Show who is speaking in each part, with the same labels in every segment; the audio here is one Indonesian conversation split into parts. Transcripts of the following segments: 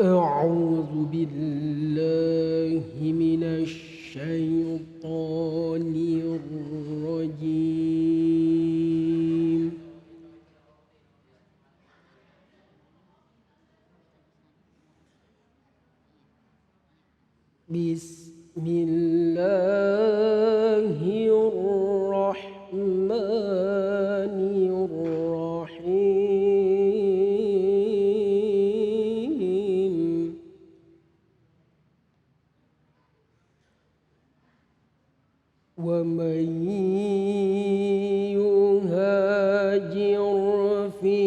Speaker 1: أعوذ بالله من الشيطان الرجيم بسم الله الرحمن الرحيم ومن يهاجر في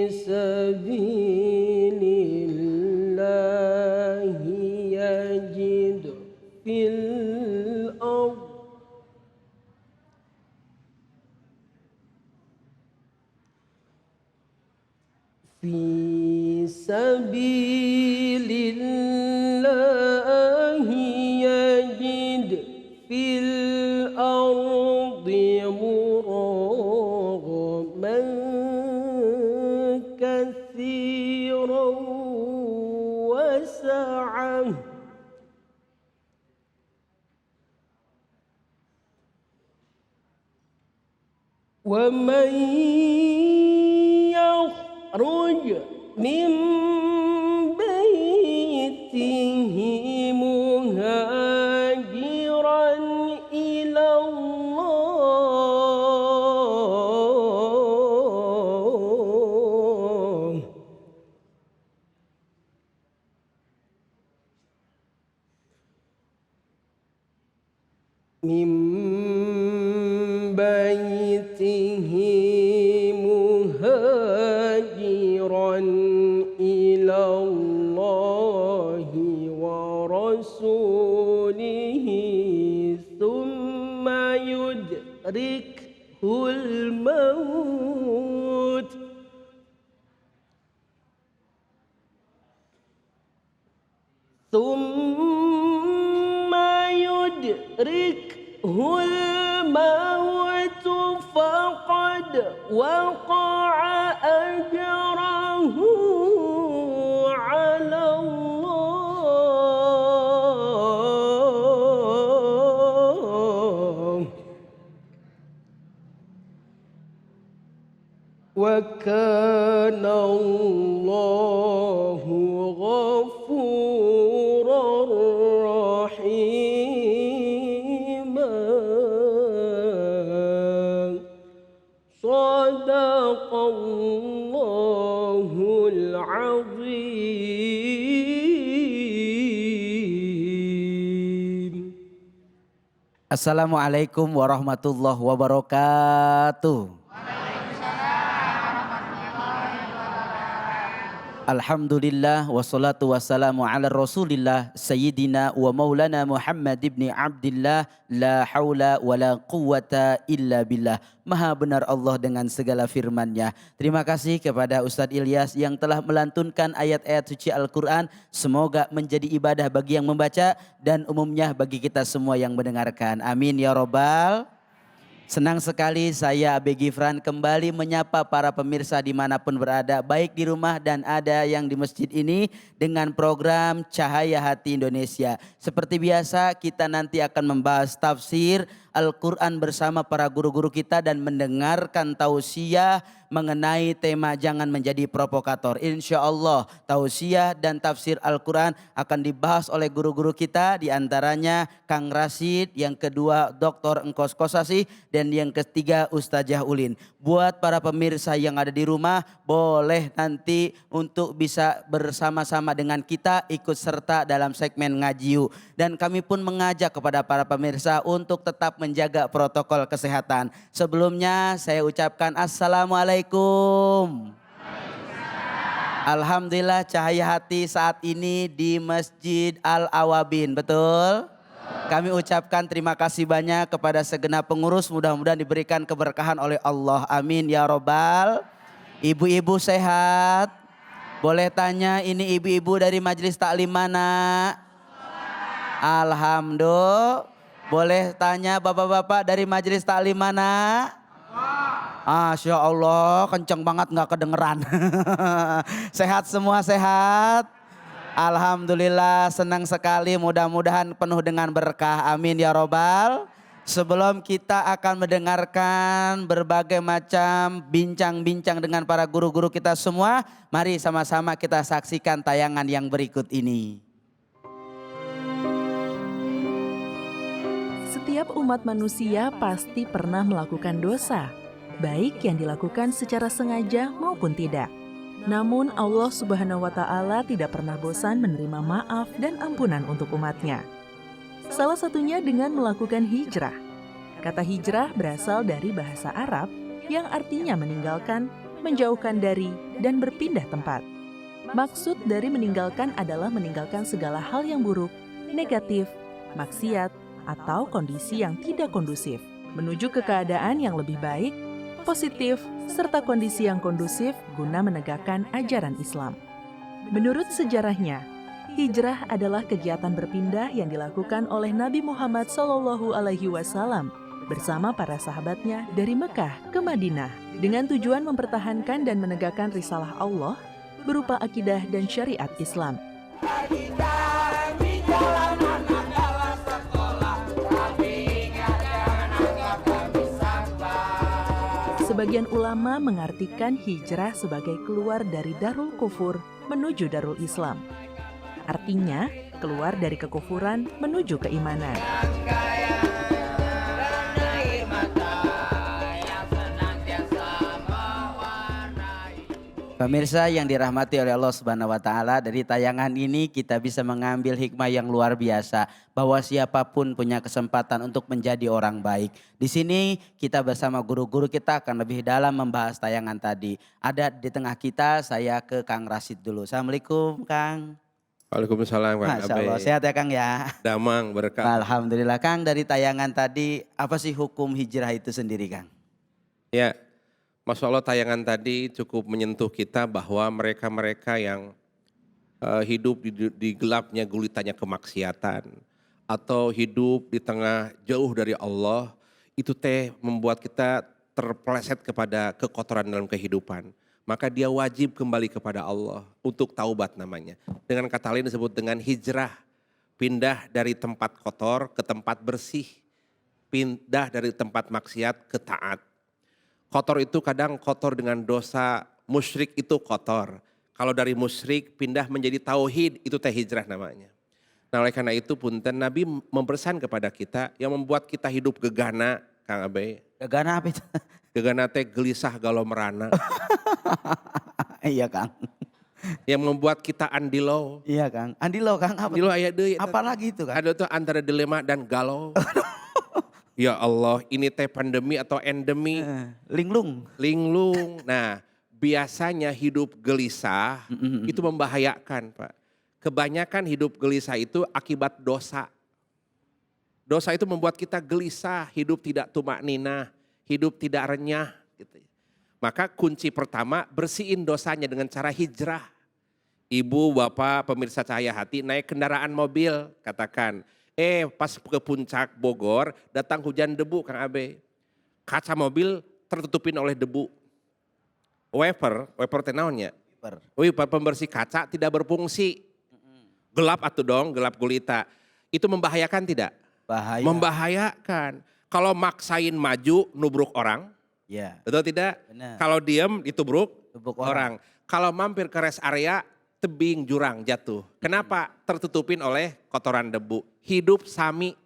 Speaker 1: سبيل الله يجد في الأرض في سبيل الله يجد في الأرض مراغما كثيرا وسعة ومن يخرج من بيته مهاجرا إلى الله من بيته مهاجرا إلى الله ورسوله ثم يدركه الموت الموت فقد وقع أجره على الله وكان الله غفورا رحيما صدق الله العظيم.
Speaker 2: Assalamualaikum warahmatullahi wabarakatuh. Alhamdulillah wassalatu wassalamu ala rasulillah sayyidina wa maulana Muhammad ibn Abdillah la haula wa la quwwata illa billah. Maha benar Allah dengan segala firman-Nya. Terima kasih kepada Ustadz Ilyas yang telah melantunkan ayat-ayat suci Al-Quran. Semoga menjadi ibadah bagi yang membaca dan umumnya bagi kita semua yang mendengarkan. Amin ya robbal. Senang sekali saya Abe Gifran kembali menyapa para pemirsa dimanapun berada, baik di rumah dan ada yang di masjid ini dengan program Cahaya Hati Indonesia. Seperti biasa kita nanti akan membahas tafsir Al-Quran bersama para guru-guru kita dan mendengarkan tausiah mengenai tema jangan menjadi provokator. Insya Allah tausiah dan tafsir Al-Quran akan dibahas oleh guru-guru kita, diantaranya Kang Rashid, yang kedua Dr. Engkos Kosasi, dan yang ketiga Ustazah Ulin. Buat para pemirsa yang ada di rumah boleh nanti untuk bisa bersama-sama dengan kita ikut serta dalam segmen ngajiu. Dan kami pun mengajak kepada para pemirsa untuk tetap menjaga protokol kesehatan. Sebelumnya saya ucapkan Assalamualaikum. Alhamdulillah Cahaya Hati saat ini di Masjid Al-Awabin, betul? Kami ucapkan terima kasih banyak kepada segenap pengurus, mudah-mudahan diberikan keberkahan oleh Allah. Amin ya robbal. Ibu-ibu sehat? Boleh tanya ini ibu-ibu dari majelis taklim mana? Alhamdulillah. Boleh tanya bapak-bapak dari majelis taklim mana? Masya Allah, kenceng banget nggak kedengeran. Sehat semua, sehat? Alhamdulillah senang sekali, mudah-mudahan penuh dengan berkah. Amin ya robbal. Sebelum kita akan mendengarkan berbagai macam bincang-bincang dengan para guru-guru kita semua, mari sama-sama kita saksikan tayangan yang berikut ini.
Speaker 3: Setiap umat manusia pasti pernah melakukan dosa, baik yang dilakukan secara sengaja maupun tidak. Namun Allah Subhanahu wa Ta'ala tidak pernah bosan menerima maaf dan ampunan untuk umatnya. Salah satunya dengan melakukan hijrah. Kata hijrah berasal dari bahasa Arab yang artinya meninggalkan, menjauhkan dari, dan berpindah tempat. Maksud dari meninggalkan adalah meninggalkan segala hal yang buruk, negatif, maksiat, atau kondisi yang tidak kondusif, menuju ke keadaan yang lebih baik, positif, serta kondisi yang kondusif guna menegakkan ajaran Islam. Menurut sejarahnya, hijrah adalah kegiatan berpindah yang dilakukan oleh Nabi Muhammad SAW bersama para sahabatnya dari Mekah ke Madinah dengan tujuan mempertahankan dan menegakkan risalah Allah berupa akidah dan syariat Islam. Sebagian ulama mengartikan hijrah sebagai keluar dari Darul Kufur menuju Darul Islam. Artinya, keluar dari kekufuran menuju keimanan.
Speaker 2: Pemirsa yang dirahmati oleh Allah Subhanahu wa Ta'ala, dari tayangan ini kita bisa mengambil hikmah yang luar biasa bahwa siapapun punya kesempatan untuk menjadi orang baik. Di sini kita bersama guru-guru kita akan lebih dalam membahas tayangan tadi. Ada di tengah kita, saya ke Kang Rasid dulu. Assalamualaikum Kang.
Speaker 4: Waalaikumsalam Kang
Speaker 2: Masya Allah,
Speaker 4: Abe.
Speaker 2: sehat ya Kang ya.
Speaker 4: Damang berkah.
Speaker 2: Alhamdulillah Kang, dari tayangan tadi apa sih hukum hijrah itu sendiri Kang?
Speaker 4: Ya, Masya Allah tayangan tadi cukup menyentuh kita bahwa mereka-mereka yang hidup di gelapnya gulitanya kemaksiatan atau hidup di tengah jauh dari Allah, itu membuat kita terpeleset kepada kekotoran dalam kehidupan. Maka dia wajib kembali kepada Allah untuk taubat namanya. Dengan kata lain disebut dengan hijrah, pindah dari tempat kotor ke tempat bersih, pindah dari tempat maksiat ke taat. Kotor itu kadang kotor dengan dosa, musyrik itu kotor. Kalau dari musyrik pindah menjadi tauhid, itu hijrah namanya. Nah oleh karena itu punten Nabi mempesan kepada kita yang membuat kita hidup gegana, Kang Abe.
Speaker 2: Gegana apa itu?
Speaker 4: Gegana gelisah galau merana.
Speaker 2: Iya Kang.
Speaker 4: Yang membuat kita andilo.
Speaker 2: Iya Kang. Andilo Kang apa?
Speaker 4: Andilo aya deui.
Speaker 2: Apalagi itu Kang?
Speaker 4: Ada tuh antara dilema dan galau. Ya Allah, ini pandemi atau endemi?
Speaker 2: Linglung.
Speaker 4: Linglung. Nah, biasanya hidup gelisah itu membahayakan, Pak. Kebanyakan hidup gelisah itu akibat dosa. Dosa itu membuat kita gelisah, hidup tidak tumakninah, hidup tidak renyah. Gitu. Maka kunci pertama, bersihin dosanya dengan cara hijrah. Ibu, bapak, pemirsa Cahaya Hati naik kendaraan mobil, katakan, pas ke puncak Bogor datang hujan debu Kang Abe. Kaca mobil tertutupin oleh debu. Wiper teh naonnya? Wiper pembersih kaca tidak berfungsi. Gelap atuh dong, gelap gulita. Itu membahayakan tidak?
Speaker 2: Bahaya.
Speaker 4: Membahayakan. Kalau maksain maju nubruk orang.
Speaker 2: Ya.
Speaker 4: Betul tidak?
Speaker 2: Benar.
Speaker 4: Kalau diem ditubruk
Speaker 2: orang.
Speaker 4: Kalau mampir ke rest area tebing jurang jatuh. Kenapa? Tertutupin oleh kotoran debu. Hidup sami.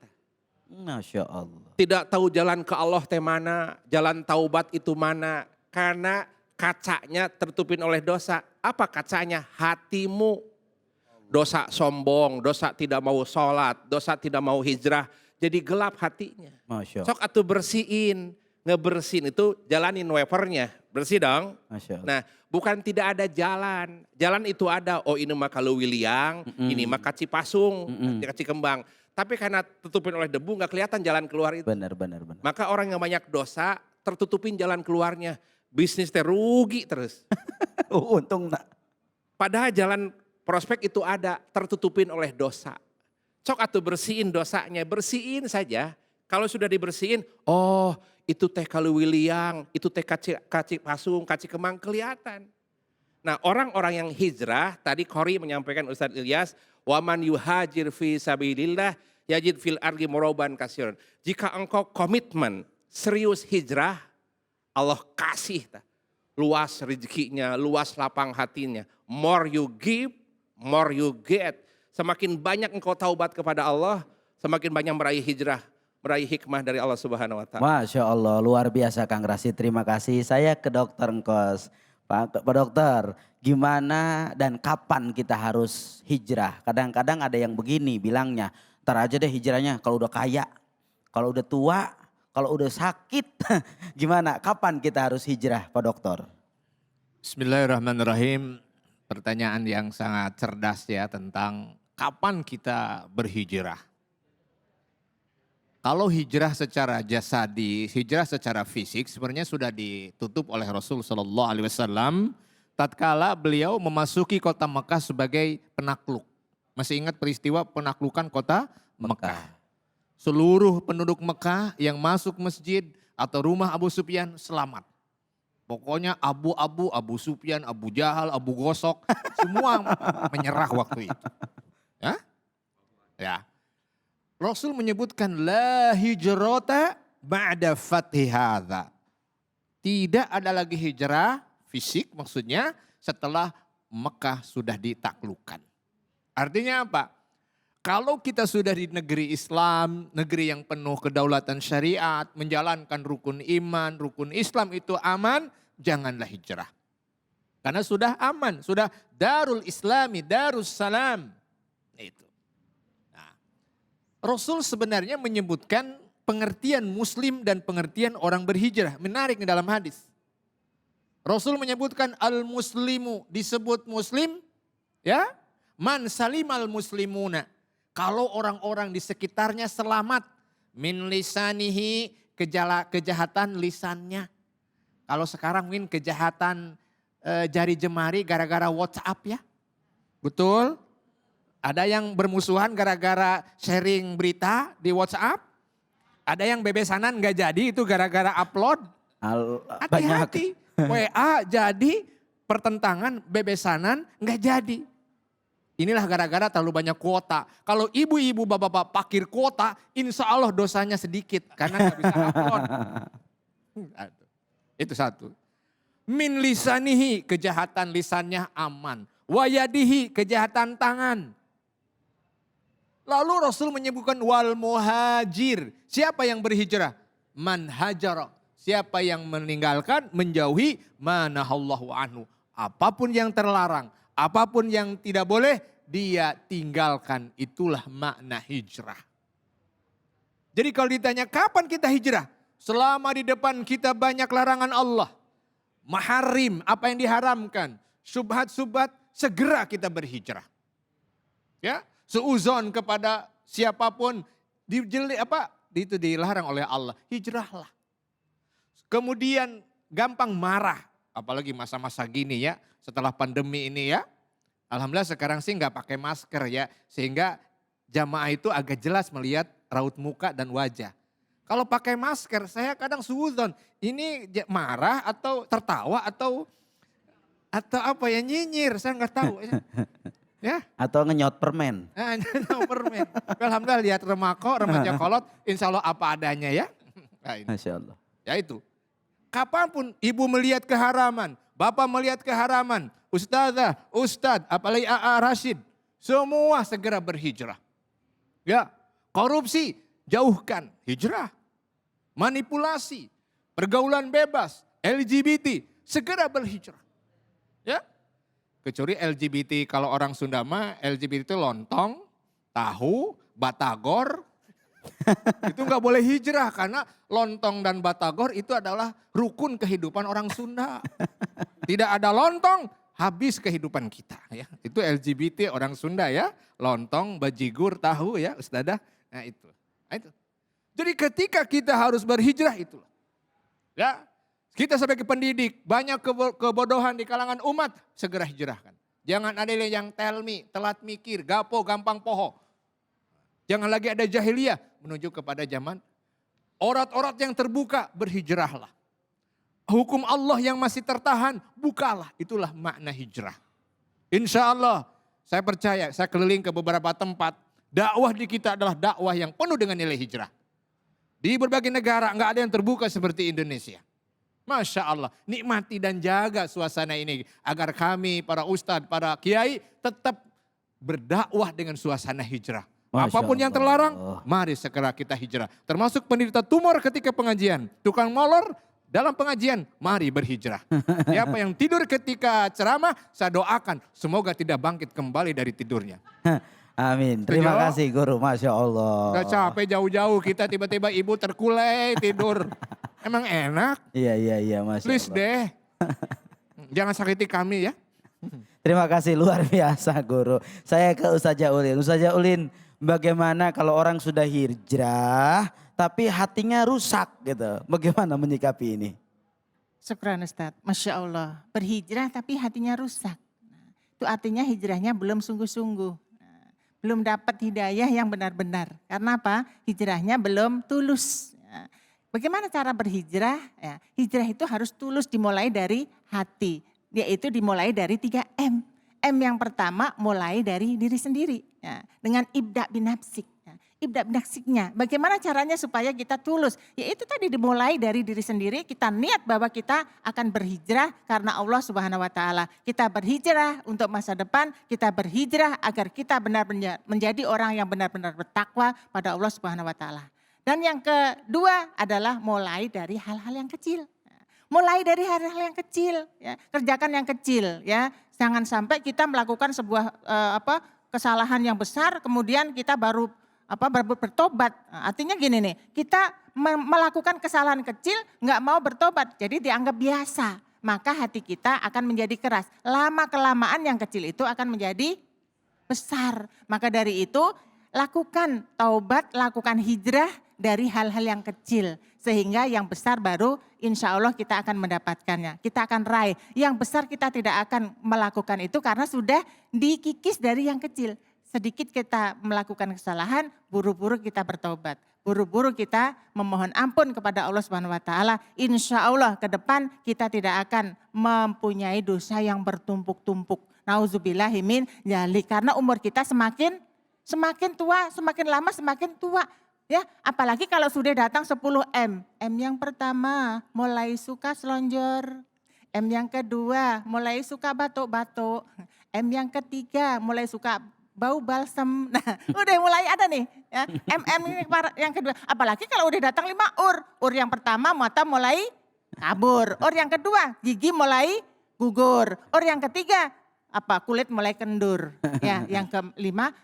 Speaker 2: Masya Allah.
Speaker 4: Tidak tahu jalan ke Allah teh mana, jalan taubat itu mana. Karena kacanya tertutupin oleh dosa. Apa kacanya? Hatimu. Dosa sombong, dosa tidak mau sholat, dosa tidak mau hijrah. Jadi gelap hatinya.
Speaker 2: Masya Allah.
Speaker 4: Sok atuh bersihin. Ngebersihin itu jalanin wipernya. Bersih dong.
Speaker 2: Masya Allah.
Speaker 4: Nah bukan tidak ada jalan. Jalan itu ada. Oh ini mah Kaluwiliang, ini mah Kacipasung, Kacikembang. Tapi karena tutupin oleh debu gak kelihatan jalan keluar itu.
Speaker 2: Benar.
Speaker 4: Maka orang yang banyak dosa tertutupin jalan keluarnya. Bisnis teh rugi terus.
Speaker 2: Untung nak.
Speaker 4: Padahal jalan prospek itu ada, tertutupin oleh dosa. Sok atuh bersihin dosanya, bersihin saja. Kalau sudah dibersihin, oh itu teh Kaluwiliang, itu teh Kacipasung, Kacikembang kelihatan. Nah, orang-orang yang hijrah, tadi Qori menyampaikan Ustadz Ilyas, waman yuhajir fi sabilillah yajid fil ardi muraban kasiran. Jika engkau komitmen serius hijrah, Allah kasih luas rezekinya, luas lapang hatinya. More you give, more you get. Semakin banyak engkau taubat kepada Allah, semakin banyak meraih hijrah, meraih hikmah dari Allah Subhanahu wa taala.
Speaker 2: Masya Allah, luar biasa Kang Rasid, terima kasih. Saya ke Dokter Engkos. Pak Dokter, gimana dan kapan kita harus hijrah? Kadang-kadang ada yang begini bilangnya, ntar aja deh hijrahnya kalau udah kaya, kalau udah tua, kalau udah sakit. Gimana, kapan kita harus hijrah Pak Dokter?
Speaker 5: Bismillahirrahmanirrahim. Pertanyaan yang sangat cerdas ya tentang kapan kita berhijrah. Kalau hijrah secara jasadi, hijrah secara fisik sebenarnya sudah ditutup oleh Rasul Shallallahu Alaihi Wasallam tatkala beliau memasuki kota Mekah sebagai penakluk. Masih ingat peristiwa penaklukan kota Mekah? Seluruh penduduk Mekah yang masuk masjid atau rumah Abu Sufyan selamat. Pokoknya Abu Sufyan, Abu Jahal, Abu Gosok, semua menyerah waktu itu. Ya. Rasul menyebutkan la hijrata ba'da fathi hadza. Tidak ada lagi hijrah fisik maksudnya setelah Mekah sudah ditaklukkan. Artinya apa? Kalau kita sudah di negeri Islam, negeri yang penuh kedaulatan syariat, menjalankan rukun iman, rukun Islam itu aman, janganlah hijrah. Karena sudah aman, sudah Darul Islami, Darus Salam. Itu. Nah, Rasul sebenarnya menyebutkan pengertian muslim dan pengertian orang berhijrah. Menarik di dalam hadis. Rasul menyebutkan al-muslimu, disebut muslim, ya, man salimal muslimuna. Kalau orang-orang di sekitarnya selamat, min lisanihi, kejahatan lisannya. Kalau sekarang mungkin kejahatan jari jemari gara-gara WhatsApp ya. Betul? Ada yang bermusuhan gara-gara sharing berita di WhatsApp. Ada yang bebesanan gak jadi itu gara-gara upload. Hati-hati. WA jadi, pertentangan bebesanan gak jadi. Inilah gara-gara terlalu banyak kuota. Kalau ibu-ibu bapak-bapak pakir kuota, insya Allah dosanya sedikit. Karena gak bisa upload. Itu satu. Min lisanihi, kejahatan lisannya aman. Wayadihi, kejahatan tangan. Lalu Rasul menyebutkan wal muhajir. Siapa yang berhijrah? Man hajara. Siapa yang meninggalkan, menjauhi manahallahu anhu. Apapun yang terlarang, apapun yang tidak boleh, dia tinggalkan. Itulah makna hijrah. Jadi kalau ditanya kapan kita hijrah? Selama di depan kita banyak larangan Allah. Maharim, apa yang diharamkan. Subhat-subhat, segera kita berhijrah. Ya, seuzon kepada siapapun itu dilarang oleh Allah. Hijrahlah. Kemudian gampang marah, apalagi masa-masa gini ya, setelah pandemi ini ya. Alhamdulillah sekarang sih nggak pakai masker ya, sehingga jamaah itu agak jelas melihat raut muka dan wajah. Kalau pakai masker saya kadang suudzon, ini marah atau tertawa atau apa ya, nyinyir, saya nggak tahu. Ya.
Speaker 2: Atau ngenyot permen.
Speaker 5: Ngenyot permen. Alhamdulillah lihat remaja kolot, insya Allah apa adanya ya. Nah,
Speaker 2: Masya Allah.
Speaker 5: Ya itu. Kapanpun ibu melihat keharaman, bapak melihat keharaman, ustazah, ustadz, apalagi AA Rashid, semua segera berhijrah. Ya, korupsi jauhkan, hijrah. Manipulasi, pergaulan bebas, LGBT, segera berhijrah. Ya, kecuali LGBT kalau orang Sunda mah LGBT itu lontong, tahu, batagor. Itu nggak boleh hijrah karena lontong dan batagor itu adalah rukun kehidupan orang Sunda. Tidak ada lontong, habis kehidupan kita. Ya, itu LGBT orang Sunda ya, lontong, bajigur, tahu ya, ustadzah. Nah itu. Jadi ketika kita harus berhijrah itulah. Ya, kita sebagai pendidik banyak kebodohan di kalangan umat, segera hijrahkan. Jangan ada yang tell me, telat mikir, gapo, gampang poho. Jangan lagi ada jahiliyah menuju kepada zaman orat-orat yang terbuka, berhijrahlah. hukum Allah yang masih tertahan, bukalah. Itulah makna hijrah. Insya Allah, saya percaya, saya keliling ke beberapa tempat, dakwah di kita adalah dakwah yang penuh dengan nilai hijrah. Di berbagai negara nggak ada yang terbuka seperti Indonesia. Masya Allah, nikmati dan jaga suasana ini agar kami, para ustadz, para kiai tetap berdakwah dengan suasana hijrah.
Speaker 2: Masya
Speaker 5: Apapun yang
Speaker 2: Allah.
Speaker 5: terlarang, mari segera kita hijrah. Termasuk penderita tumor ketika pengajian, tukang molor dalam pengajian, mari berhijrah. Siapa yang tidur ketika ceramah, saya doakan semoga tidak bangkit kembali dari tidurnya.
Speaker 2: Amin. Terima
Speaker 5: Setuju?
Speaker 2: kasih guru. Masya Allah.
Speaker 5: Udah capek jauh-jauh kita tiba-tiba ibu terkulai tidur. Emang enak?
Speaker 2: Iya. Masya
Speaker 5: Please
Speaker 2: Allah.
Speaker 5: deh. Jangan sakiti kami ya.
Speaker 2: Terima kasih luar biasa guru. Saya ke Ustazah Ulin. Ustazah Ulin, bagaimana kalau orang sudah hijrah tapi hatinya rusak gitu. Bagaimana menyikapi ini?
Speaker 6: Syukran Ustaz, Masya Allah. Berhijrah tapi hatinya rusak. Nah, itu artinya hijrahnya belum sungguh-sungguh. Nah, belum dapat hidayah yang benar-benar. Karena apa? Hijrahnya belum tulus. Nah, bagaimana cara berhijrah? Ya, hijrah itu harus tulus dimulai dari hati. Yaitu dimulai dari 3M. M yang pertama mulai dari diri sendiri. Ya, dengan ibda binafsik. Ya, ibda binafsiknya. Bagaimana caranya supaya kita tulus? Yaitu tadi dimulai dari diri sendiri. Kita niat bahwa kita akan berhijrah karena Allah Subhanahu Wa Taala. Kita berhijrah untuk masa depan. Kita berhijrah agar kita benar-benar menjadi orang yang benar-benar bertakwa pada Allah Subhanahu Wa Taala. Dan yang kedua adalah mulai dari hal-hal yang kecil. Mulai dari hal-hal yang kecil, ya, kerjakan yang kecil, ya. Jangan sampai kita melakukan sebuah kesalahan yang besar, kemudian kita baru bertobat. Nah, artinya gini nih, kita melakukan kesalahan kecil, nggak mau bertobat, jadi dianggap biasa. Maka hati kita akan menjadi keras. Lama kelamaan yang kecil itu akan menjadi besar. Maka dari itu lakukan taubat, lakukan hijrah dari hal-hal yang kecil. Sehingga yang besar baru insya Allah kita akan mendapatkannya. Kita akan raih. Yang besar kita tidak akan melakukan itu karena sudah dikikis dari yang kecil. Sedikit kita melakukan kesalahan, buru-buru kita bertobat. Buru-buru kita memohon ampun kepada Allah Subhanahu Wa Taala. Insya Allah ke depan kita tidak akan mempunyai dosa yang bertumpuk-tumpuk. Nauzubillahi min dzalik. Karena umur kita semakin tua, semakin lama semakin tua. Ya, apalagi kalau sudah datang 10 M. M yang pertama mulai suka selonjor. M yang kedua mulai suka batuk-batuk. M yang ketiga mulai suka bau balsem. Nah, udah mulai ada nih. Ya. MM ini yang kedua. Apalagi kalau udah datang 5 ur. Ur yang pertama mata mulai kabur. Ur yang kedua gigi mulai gugur. Ur yang ketiga kulit mulai kendur. Ya, yang kelima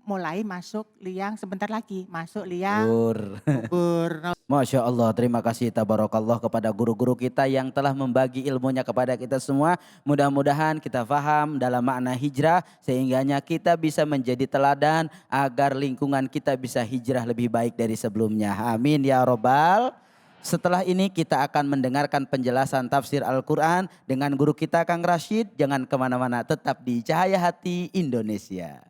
Speaker 6: mulai masuk liang, sebentar lagi masuk liang gugur.
Speaker 2: Masya Allah, terima kasih tabarakallah kepada guru-guru kita yang telah membagi ilmunya kepada kita semua. Mudah-mudahan kita faham dalam makna hijrah sehingganya kita bisa menjadi teladan agar lingkungan kita bisa hijrah lebih baik dari sebelumnya. Amin ya robbal. Setelah ini kita akan mendengarkan penjelasan tafsir Al-Quran dengan guru kita Kang Rashid. Jangan kemana-mana, tetap di Cahaya Hati Indonesia.